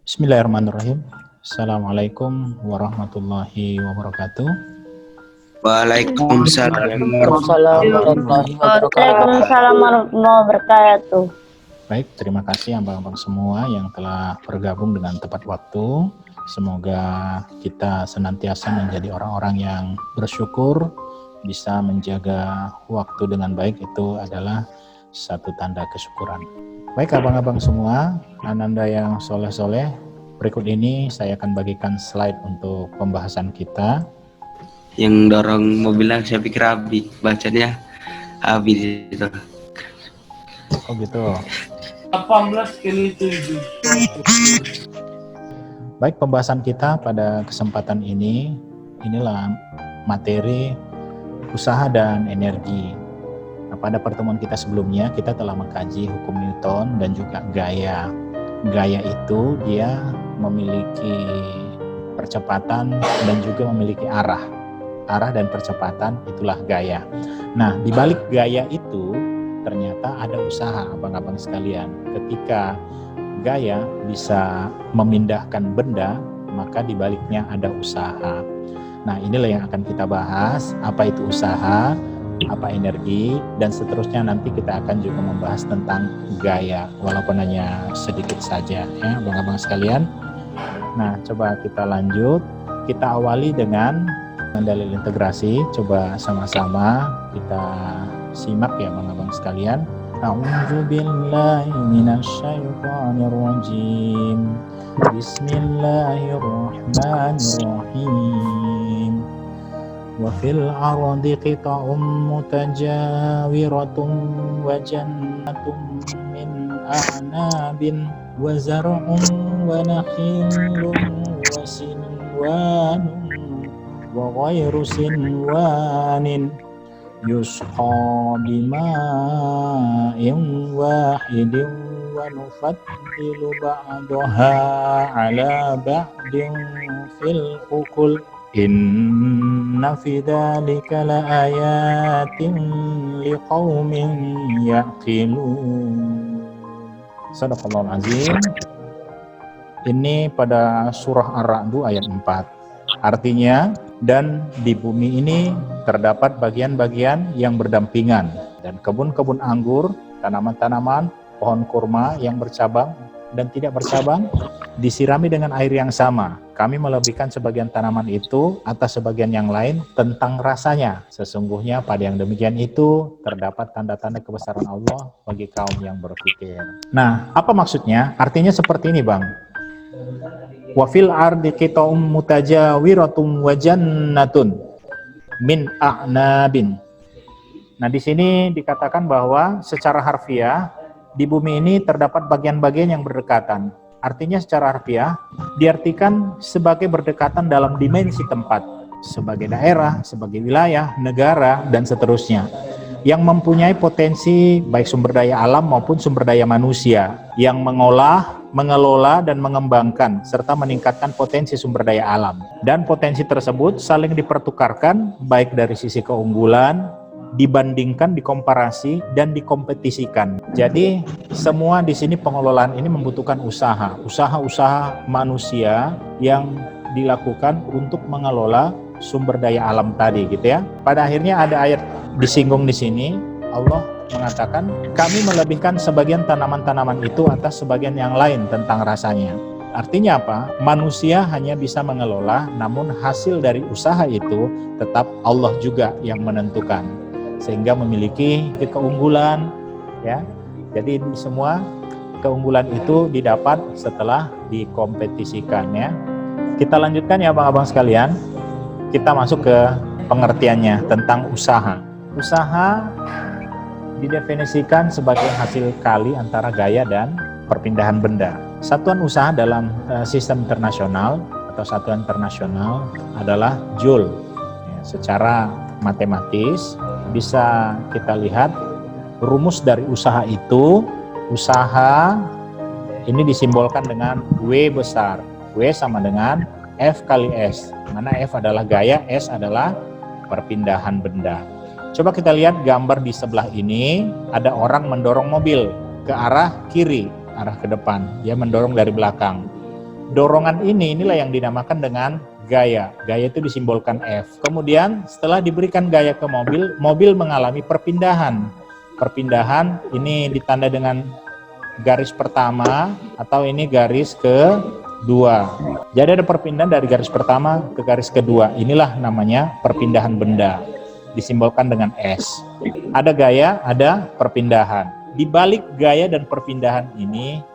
Bismillahirrahmanirrahim. Assalamualaikum warahmatullahi wabarakatuh. Waalaikumsalam Waalaikumsalam warahmatullahi wabarakatuh. Waalaikumsalam warahmatullahi wabarakatuh. Baik, terima kasih abang-abang semua yang telah bergabung dengan tepat waktu. Semoga kita senantiasa menjadi orang-orang yang bersyukur, bisa menjaga waktu dengan baik, itu adalah satu tanda kesyukuran. Baik abang-abang semua, ananda yang soleh-soleh, berikut ini saya akan bagikan slide untuk pembahasan kita. Yang dorong mobilnya saya pikir Abi, bacanya Abi itu. Oh gitu. 18 kali 7. Baik, pembahasan kita pada kesempatan ini, inilah materi usaha dan energi. Nah, pada pertemuan kita sebelumnya, kita telah mengkaji hukum Newton dan juga gaya. Gaya itu dia memiliki percepatan dan juga memiliki arah. Arah dan percepatan itulah gaya. Nah, di balik gaya itu ternyata ada usaha, abang-abang sekalian. Ketika gaya bisa memindahkan benda, maka di baliknya ada usaha. Nah, inilah yang akan kita bahas, apa itu usaha, apa energi, dan seterusnya nanti kita akan juga membahas tentang gaya, walaupun hanya sedikit saja ya abang-abang sekalian. Nah, coba kita lanjut. Kita awali dengan dalil integrasi. Coba sama-sama kita simak ya abang-abang sekalian. A'udzu billahi minasyaitonir rajim. Bismillahirrahmanirrahim. Wa fil ardi qita'un mutajawiratun wa jannatun min a'nabin wa zar'un wa nakhilun wa sinwanun wa ghairu sinwanin yusqa bima'in wahidin wa nufaddilu ba'daha ala ba'din fil ukul inna fi dzalika laayatin liqaumin yaqilun. Shadaqallahul azim. Ini pada surah Ar-Ra'd ayat 4. Artinya, dan di bumi ini terdapat bagian-bagian yang berdampingan, dan kebun-kebun anggur, tanaman-tanaman, pohon kurma yang bercabang dan tidak bercabang, disirami dengan air yang sama. Kami melebihkan sebagian tanaman itu atas sebagian yang lain tentang rasanya. Sesungguhnya pada yang demikian itu terdapat tanda-tanda kebesaran Allah bagi kaum yang berpikir. Nah, apa maksudnya? Artinya seperti ini, Bang. Wa fil ardi qita'um mutajawiratun wa jannatun min a'nabin. Nah, di sini dikatakan bahwa secara harfiah di bumi ini terdapat bagian-bagian yang berdekatan. Artinya secara harfiah diartikan sebagai berdekatan dalam dimensi tempat, sebagai daerah, sebagai wilayah, negara, dan seterusnya, yang mempunyai potensi baik sumber daya alam maupun sumber daya manusia, yang mengolah, mengelola, dan mengembangkan, serta meningkatkan potensi sumber daya alam. Dan potensi tersebut saling dipertukarkan baik dari sisi keunggulan, dibandingkan, dikomparasi, dan dikompetisikan. Jadi semua di sini pengelolaan ini membutuhkan usaha manusia yang dilakukan untuk mengelola sumber daya alam tadi, gitu ya. Pada akhirnya ada ayat disinggung di sini, Allah mengatakan kami melebihkan sebagian tanaman-tanaman itu atas sebagian yang lain tentang rasanya. Artinya apa? Manusia hanya bisa mengelola, namun hasil dari usaha itu tetap Allah juga yang menentukan, sehingga memiliki keunggulan ya. Jadi semua keunggulan itu didapat setelah dikompetisikan ya. Kita lanjutkan ya abang-abang sekalian. Kita masuk ke pengertiannya tentang usaha. Usaha didefinisikan sebagai hasil kali antara gaya dan perpindahan benda. Satuan usaha dalam sistem internasional atau satuan internasional adalah joule. Ya, secara matematis bisa kita lihat rumus dari usaha itu. Usaha ini disimbolkan dengan W besar. W sama dengan F kali S, mana F adalah gaya, S adalah perpindahan benda. Coba kita lihat gambar di sebelah ini, ada orang mendorong mobil ke arah kiri, arah ke depan. Dia mendorong dari belakang. dorongan inilah yang dinamakan dengan gaya. Gaya itu disimbolkan F. Kemudian setelah diberikan gaya ke mobil, mobil mengalami perpindahan. Perpindahan ini ditanda dengan garis pertama atau ini garis kedua. Jadi ada perpindahan dari garis pertama ke garis kedua. Inilah namanya perpindahan benda. Disimbolkan dengan S. Ada gaya, ada perpindahan. Di balik gaya dan perpindahan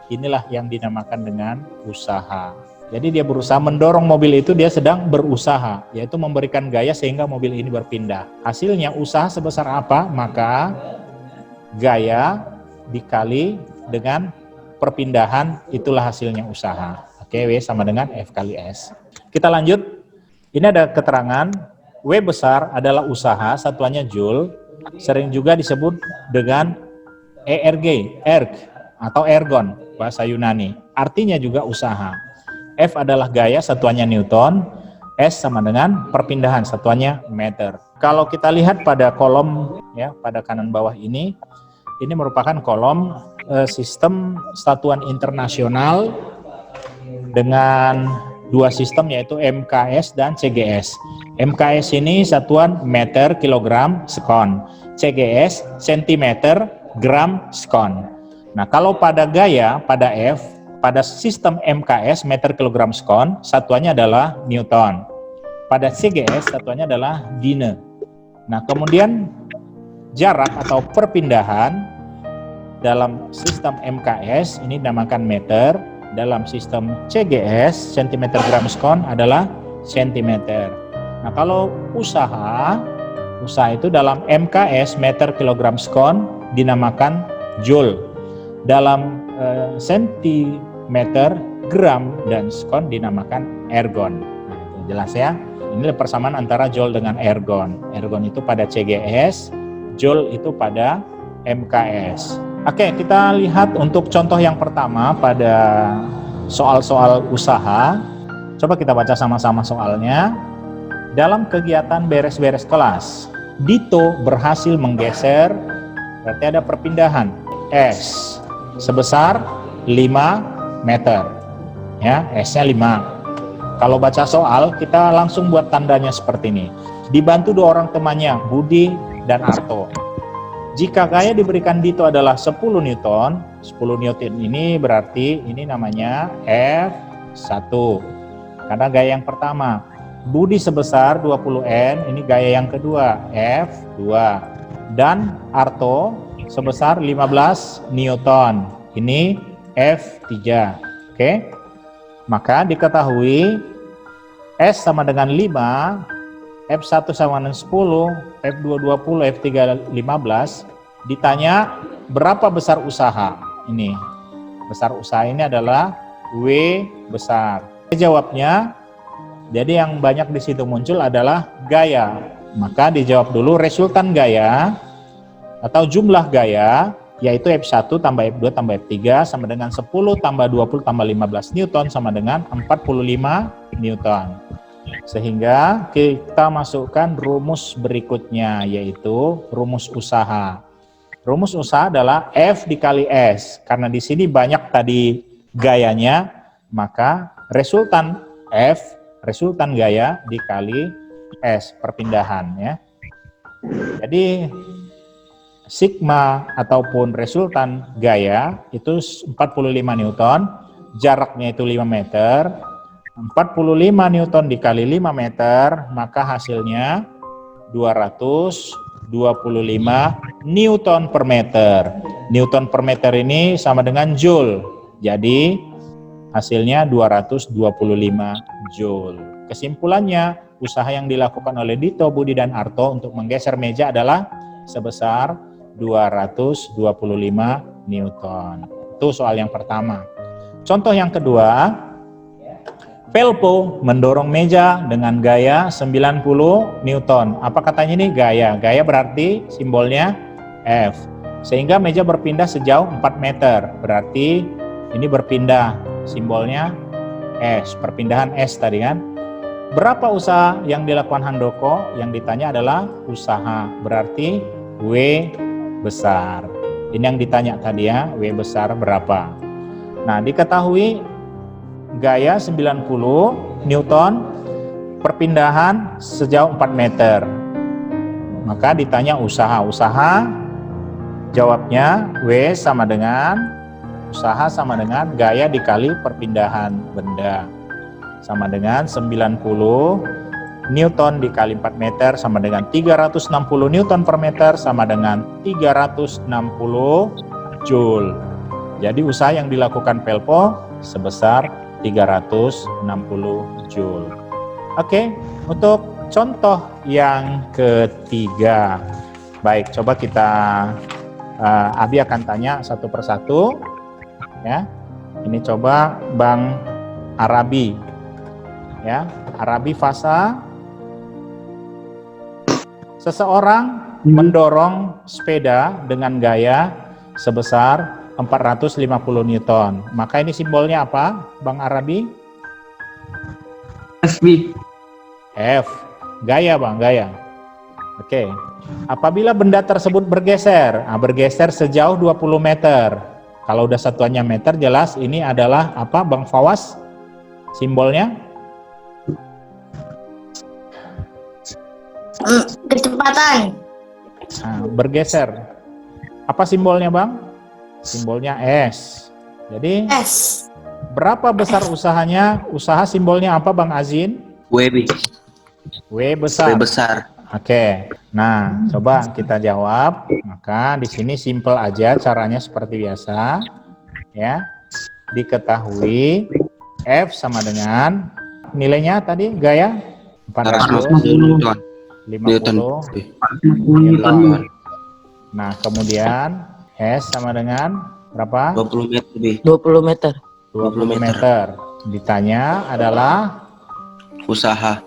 inilah yang dinamakan dengan usaha. Jadi dia berusaha mendorong mobil itu, dia sedang berusaha, yaitu memberikan gaya sehingga mobil ini berpindah. Hasilnya usaha sebesar apa? Maka gaya dikali dengan perpindahan, itulah hasilnya usaha. Oke, W sama dengan F kali S. Kita lanjut. Ini ada keterangan, W besar adalah usaha, satuannya Joule, sering juga disebut dengan ERG, erg, atau ergon, bahasa Yunani. Artinya juga usaha. F adalah gaya, satuannya Newton. S sama dengan perpindahan, satuannya meter. Kalau kita lihat pada kolom, ya, pada kanan bawah ini merupakan kolom sistem satuan internasional dengan dua sistem, yaitu MKS dan CGS. MKS ini satuan meter, kilogram, sekon. CGS, sentimeter, gram, sekon. Nah, kalau pada gaya, pada F, pada sistem MKS, meter, kilogram, sekon, satuannya adalah Newton. Pada CGS, satuannya adalah Dine. Nah, kemudian jarak atau perpindahan dalam sistem MKS ini dinamakan meter, dalam sistem CGS, sentimeter, gram, sekon adalah sentimeter. Nah, kalau usaha itu dalam MKS, meter, kilogram, sekon, dinamakan Joule. Dalam sentimeter, gram, dan sekon dinamakan ergon. Nah, itu jelas ya. Ini persamaan antara Joule dengan ergon. Ergon itu pada CGS, Joule itu pada MKS. Oke, kita lihat untuk contoh yang pertama pada soal-soal usaha. Coba kita baca sama-sama soalnya. Dalam kegiatan beres-beres kelas, Dito berhasil menggeser, berarti ada perpindahan, S sebesar 5 meter. Ya, S-nya 5. Kalau baca soal, kita langsung buat tandanya seperti ini. Dibantu dua orang temannya, Budi dan Arto. Jika gaya diberikan Dito adalah 10 Newton, 10 Newton ini berarti ini namanya F1. Karena gaya yang pertama. Budi sebesar 20 N, ini gaya yang kedua, F2. Dan Arto sebesar 15 Newton, ini F3. Oke. Maka diketahui S sama dengan 5, F1 sama dengan 10, F2 20, F3 15. Ditanya berapa besar usaha? Ini besar usaha ini adalah W besar. Jawabnya, jadi yang banyak di situ muncul adalah gaya. Maka dijawab dulu resultan gaya atau jumlah gaya, yaitu F1 tambah F2 tambah F3 sama dengan 10 tambah 20 tambah 15 Newton sama dengan 45 Newton. Sehingga kita masukkan rumus berikutnya, yaitu rumus usaha. Rumus usaha adalah F dikali S. Karena di sini banyak tadi gayanya, maka resultan F, resultan gaya dikali S, perpindahan ya. Jadi sigma ataupun resultan gaya itu 45 Newton, jaraknya itu 5 meter, 45 Newton dikali 5 meter, maka hasilnya 225 Newton per meter. Newton per meter ini sama dengan Joule, jadi hasilnya 225 Joule. Kesimpulannya, usaha yang dilakukan oleh Dito, Budi, dan Arto untuk menggeser meja adalah sebesar 225 Newton. Itu soal yang pertama. Contoh yang kedua, Pelpo mendorong meja dengan gaya 90 Newton. Apa katanya ini? Gaya. Gaya berarti simbolnya F. Sehingga meja berpindah sejauh 4 meter. Berarti ini berpindah, simbolnya S. Perpindahan S tadi kan. Berapa usaha yang dilakukan Handoko? Yang ditanya adalah usaha. Berarti W besar. Ini yang ditanya tadi ya, W besar berapa. Nah, diketahui gaya 90 Newton, perpindahan sejauh 4 meter. Maka ditanya usaha. Usaha jawabnya W sama dengan usaha sama dengan gaya dikali perpindahan benda. Sama dengan 90 Newton dikali 4 meter sama dengan 360 Newton per meter sama dengan 360 Joule. Jadi usaha yang dilakukan Pelpo sebesar 360 Joule. Oke, untuk contoh yang ketiga. Baik, coba kita Abi akan tanya satu persatu ya. Ini coba Bang Arabi. Ya, Arabi Fasa. Seseorang mendorong sepeda dengan gaya sebesar 450 Newton. Maka ini simbolnya apa, Bang Arabi? FB. F. Gaya, Bang, gaya. Oke. Apabila benda tersebut bergeser, bergeser sejauh 20 meter. Kalau udah satuannya meter, jelas ini adalah apa, Bang Fawas? Simbolnya? Kecepatan. Bergeser. Apa simbolnya, Bang? Simbolnya S. Jadi S. berapa besar usahanya? Usaha simbolnya apa, Bang Azin? WB. W besar. W besar. Oke. Nah, coba kita jawab. Maka di sini simple aja, caranya seperti biasa. Ya. Diketahui F sama dengan nilainya tadi gaya 450 Newton. Newton. Nah, kemudian S sama dengan berapa? 20 meter lebih. 20 meter. 20 meter. Ditanya adalah Usaha.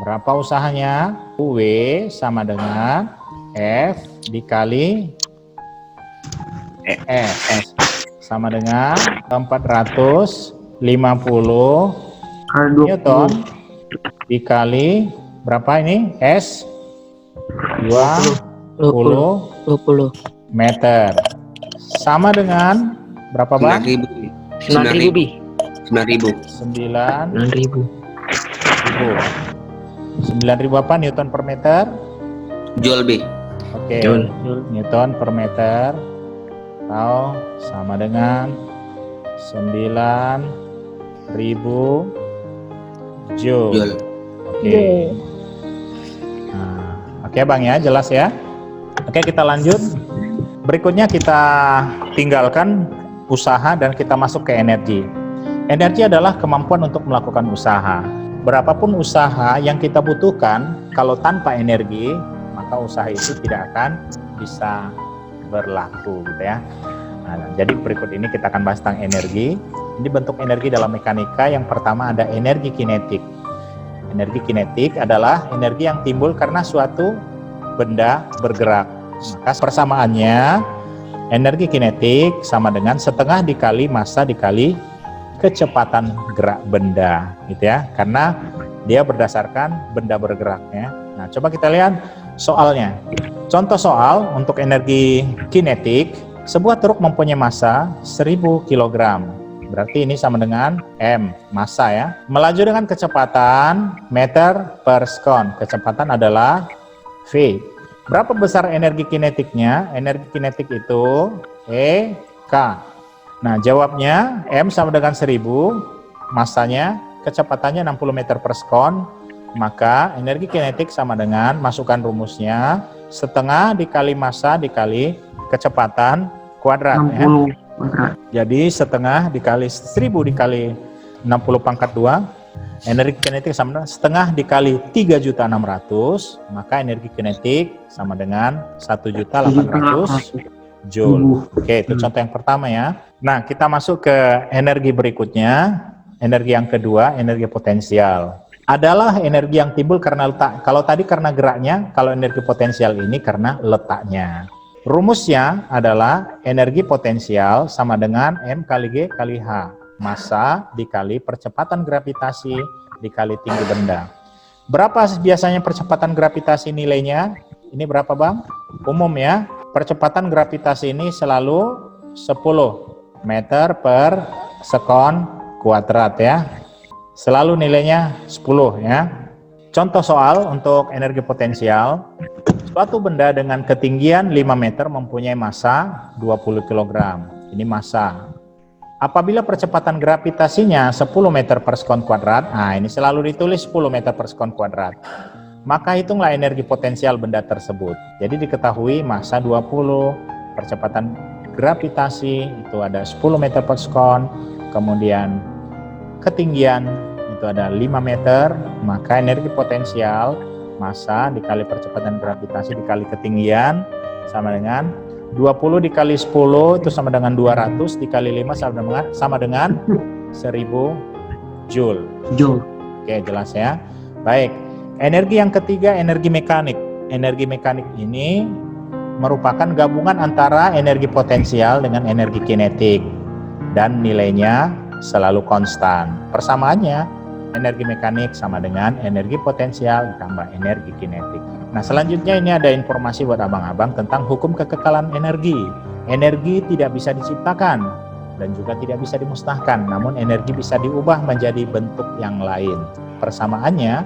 Berapa usahanya? W sama dengan F dikali S sama dengan 450 Newton dikali berapa ini? S 20 meter sama dengan berapa, Bang? 9.000. 9.000 apa Newton per meter? Joule B. Oke, Joule. Newton per meter atau sama dengan 9.000 Joule. Oke. Nah, oke Bang ya, jelas ya. Oke, kita lanjut. Berikutnya kita tinggalkan usaha dan kita masuk ke energi. Energi adalah kemampuan untuk melakukan usaha. Berapapun usaha yang kita butuhkan, kalau tanpa energi, maka usaha itu tidak akan bisa berlaku, gitu ya. Nah, jadi berikut ini kita akan bahas tentang energi. Ini bentuk energi dalam mekanika. Yang pertama ada energi kinetik. Energi kinetik adalah energi yang timbul karena suatu benda bergerak. Maka persamaannya energi kinetik sama dengan setengah dikali massa dikali kecepatan gerak benda, gitu ya, karena dia berdasarkan benda bergeraknya. Nah, coba kita lihat soalnya. Contoh soal untuk energi kinetik, sebuah truk mempunyai massa 1000 kg. Berarti ini sama dengan M, massa ya. Melaju dengan kecepatan meter per sekon. Kecepatan adalah V. Berapa besar energi kinetiknya? Energi kinetik itu E, K. Nah, jawabnya M sama dengan 1000, massanya, kecepatannya 60 meter per sekon, maka energi kinetik sama dengan, masukkan rumusnya, setengah dikali massa dikali kecepatan kuadrat. 60 ya. Kuadrat. Jadi setengah dikali 1000 dikali 60 pangkat 2, energi kinetik sama dengan setengah dikali 3.600.000, maka energi kinetik sama dengan 1.800.000 Joule. Oke, itu contoh yang pertama ya. Nah, kita masuk ke energi berikutnya. Energi yang kedua, energi potensial. Adalah energi yang timbul karena letak. Kalau tadi karena geraknya, kalau energi potensial ini karena letaknya. Rumusnya adalah energi potensial sama dengan M kali G kali H. Massa dikali percepatan gravitasi dikali tinggi benda. Berapa biasanya percepatan gravitasi nilainya? Ini berapa, Bang? Umum ya. Percepatan gravitasi ini selalu 10 meter per sekon kuadrat ya. Selalu nilainya 10 ya. Contoh soal untuk energi potensial. Suatu benda dengan ketinggian 5 meter mempunyai massa 20 kg. Ini massa. Apabila percepatan gravitasinya 10 meter per sekon kuadrat, nah ini selalu ditulis 10 meter per sekon kuadrat, maka hitunglah energi potensial benda tersebut. Jadi diketahui massa 20, percepatan gravitasi itu ada 10 meter per sekon, kemudian ketinggian itu ada 5 meter, maka energi potensial massa dikali percepatan gravitasi dikali ketinggian sama dengan 20 dikali 10 itu sama dengan 200 dikali 5 sama dengan 1000 Joule. Oke, jelas ya. Baik. Energi yang ketiga, energi mekanik. Energi mekanik ini merupakan gabungan antara energi potensial dengan energi kinetik dan nilainya selalu konstan. Persamaannya energi mekanik sama dengan energi potensial ditambah energi kinetik. Nah, selanjutnya ini ada informasi buat abang-abang tentang hukum kekekalan energi. Energi tidak bisa diciptakan dan juga tidak bisa dimusnahkan, namun energi bisa diubah menjadi bentuk yang lain. Persamaannya,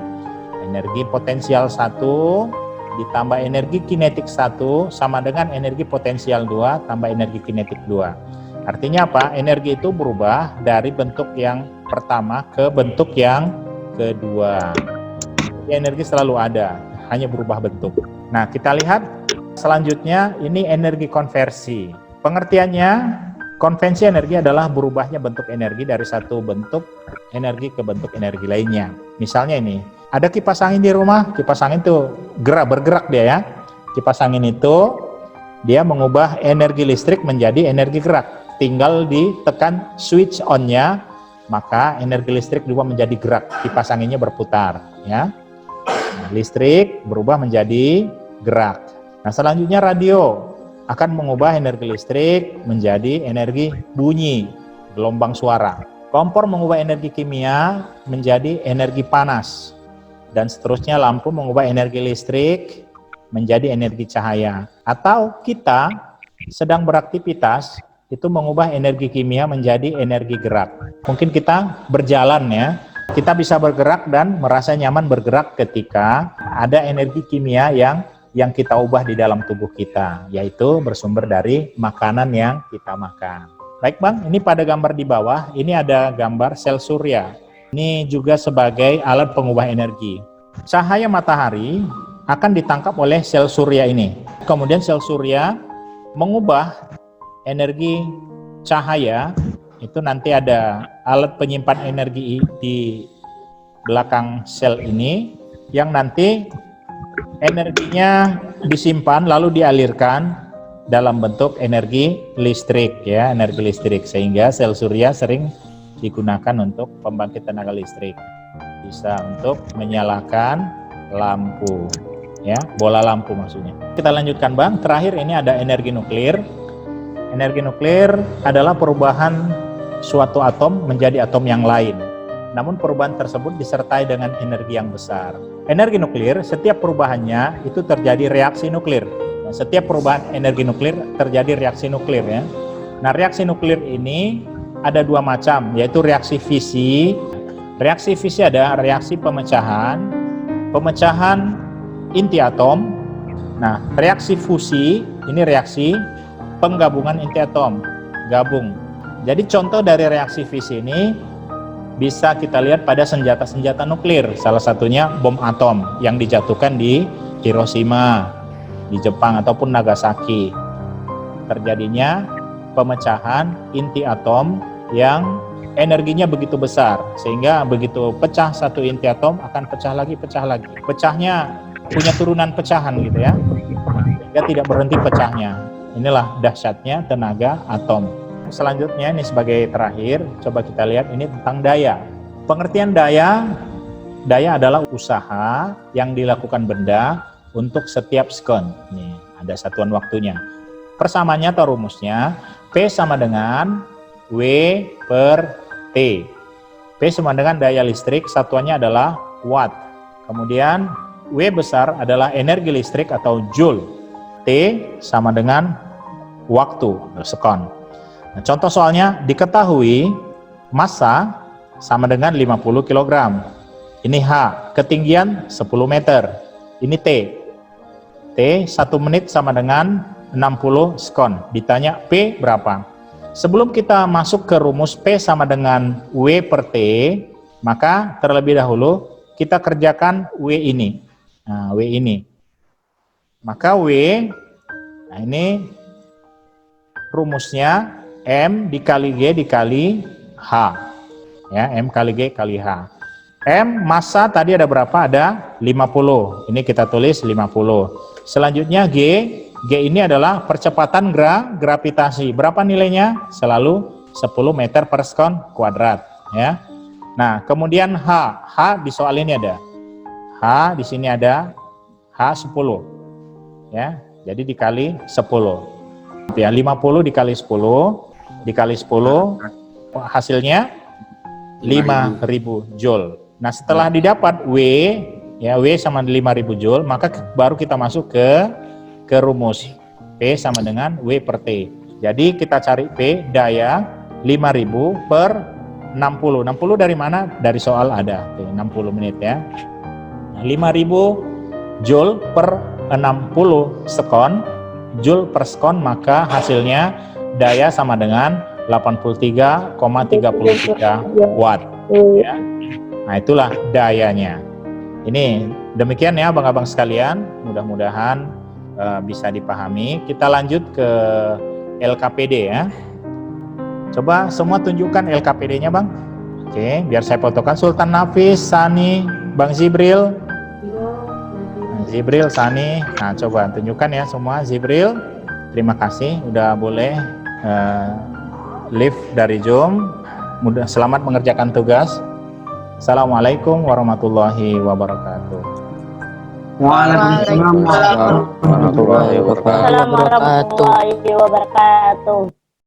energi potensial 1 ditambah energi kinetik 1 sama dengan energi potensial 2 tambah energi kinetik 2. Artinya apa? Energi itu berubah dari bentuk yang pertama ke bentuk yang kedua. Energi selalu ada, hanya berubah bentuk. Nah, kita lihat selanjutnya ini energi konversi. Pengertiannya, konvensi energi adalah berubahnya bentuk energi dari satu bentuk energi ke bentuk energi lainnya. Misalnya ini, ada kipas angin di rumah, kipas angin itu bergerak dia ya. Kipas angin itu dia mengubah energi listrik menjadi energi gerak. Tinggal ditekan switch on-nya, maka energi listrik juga menjadi gerak, kipas anginnya berputar ya. Nah, listrik berubah menjadi gerak. Nah, selanjutnya radio akan mengubah energi listrik menjadi energi bunyi, gelombang suara. Kompor mengubah energi kimia menjadi energi panas, dan seterusnya lampu mengubah energi listrik menjadi energi cahaya. Atau kita sedang beraktivitas itu mengubah energi kimia menjadi energi gerak. Mungkin kita berjalan ya, kita bisa bergerak dan merasa nyaman bergerak ketika ada energi kimia yang kita ubah di dalam tubuh kita, yaitu bersumber dari makanan yang kita makan. Baik Bang, ini pada gambar di bawah, ini ada gambar sel surya. Ini juga sebagai alat pengubah energi. Cahaya matahari akan ditangkap oleh sel surya ini. Kemudian sel surya mengubah energi cahaya, itu nanti ada alat penyimpan energi di belakang sel ini, yang nanti energinya disimpan lalu dialirkan dalam bentuk energi listrik ya, energi listrik, sehingga sel surya sering digunakan untuk pembangkit tenaga listrik. Bisa untuk menyalakan lampu ya, bola lampu maksudnya. Kita lanjutkan Bang, terakhir ini ada energi nuklir. Energi nuklir adalah perubahan suatu atom menjadi atom yang lain. Namun perubahan tersebut disertai dengan energi yang besar. Energi nuklir, setiap perubahannya itu terjadi reaksi nuklir. Nah, setiap perubahan energi nuklir terjadi reaksi nuklir ya. Nah, reaksi nuklir ini ada dua macam, yaitu reaksi fisi. Reaksi fisi ada reaksi pemecahan inti atom. Nah, reaksi fusi ini reaksi penggabungan inti atom, gabung. Jadi contoh dari reaksi fisi ini bisa kita lihat pada senjata-senjata nuklir, salah satunya bom atom yang dijatuhkan di Hiroshima, di Jepang ataupun Nagasaki. Terjadinya pemecahan inti atom yang energinya begitu besar, sehingga begitu pecah satu inti atom akan pecah lagi. Pecahnya punya turunan pecahan gitu ya, sehingga tidak berhenti pecahnya. Inilah dahsyatnya tenaga atom. Selanjutnya ini sebagai terakhir, coba kita lihat ini tentang daya. Pengertian daya adalah usaha yang dilakukan benda untuk setiap sekon. Nih, ada satuan waktunya. Persamaannya atau rumusnya, P sama dengan W per T. P sama dengan daya listrik, satuannya adalah watt. Kemudian W besar adalah energi listrik atau joule. T sama dengan waktu, sekon. Nah, contoh soalnya diketahui massa sama dengan 50 kg. Ini H, ketinggian 10 meter. Ini T. T 1 menit sama dengan 60 sekon. Ditanya P berapa? Sebelum kita masuk ke rumus P sama dengan W per T, maka terlebih dahulu kita kerjakan W ini. Nah, W ini. Maka W, nah ini rumusnya M dikali G dikali H. Ya, M kali G kali H. M massa tadi ada berapa? Ada 50. Ini kita tulis 50. Selanjutnya G ini adalah percepatan gravitasi. Berapa nilainya? Selalu 10 meter per sekon kuadrat. Ya. Nah, kemudian H di soal ini ada. H di sini ada H 10. Ya, jadi dikali 10. Ya, 50 dikali 10 hasilnya 5.000 joule. Nah, setelah didapat W, ya W sama 5.000 joule, maka baru kita masuk ke rumus P sama dengan W per T. Jadi kita cari P, daya 5.000 per 60. 60 dari mana? Dari soal ada. Oke, 60 menit ya. Nah, 5.000 joule per 60 sekon, joule per sekon, maka hasilnya daya sama dengan 83,33 watt. Ya. Nah, itulah dayanya. Ini demikian ya abang-abang sekalian, mudah-mudahan bisa dipahami. Kita lanjut ke LKPD ya. Coba semua tunjukkan LKPD-nya Bang. Oke, biar saya fotokan. Sultan Nafis, Sani, Bang Zibril. Zibril, Sani. Nah, coba tunjukkan ya semua. Zibril, terima kasih udah boleh live dari Zoom. Selamat mengerjakan tugas. Assalamualaikum warahmatullahi wabarakatuh. Waalaikumsalam warahmatullahi wabarakatuh.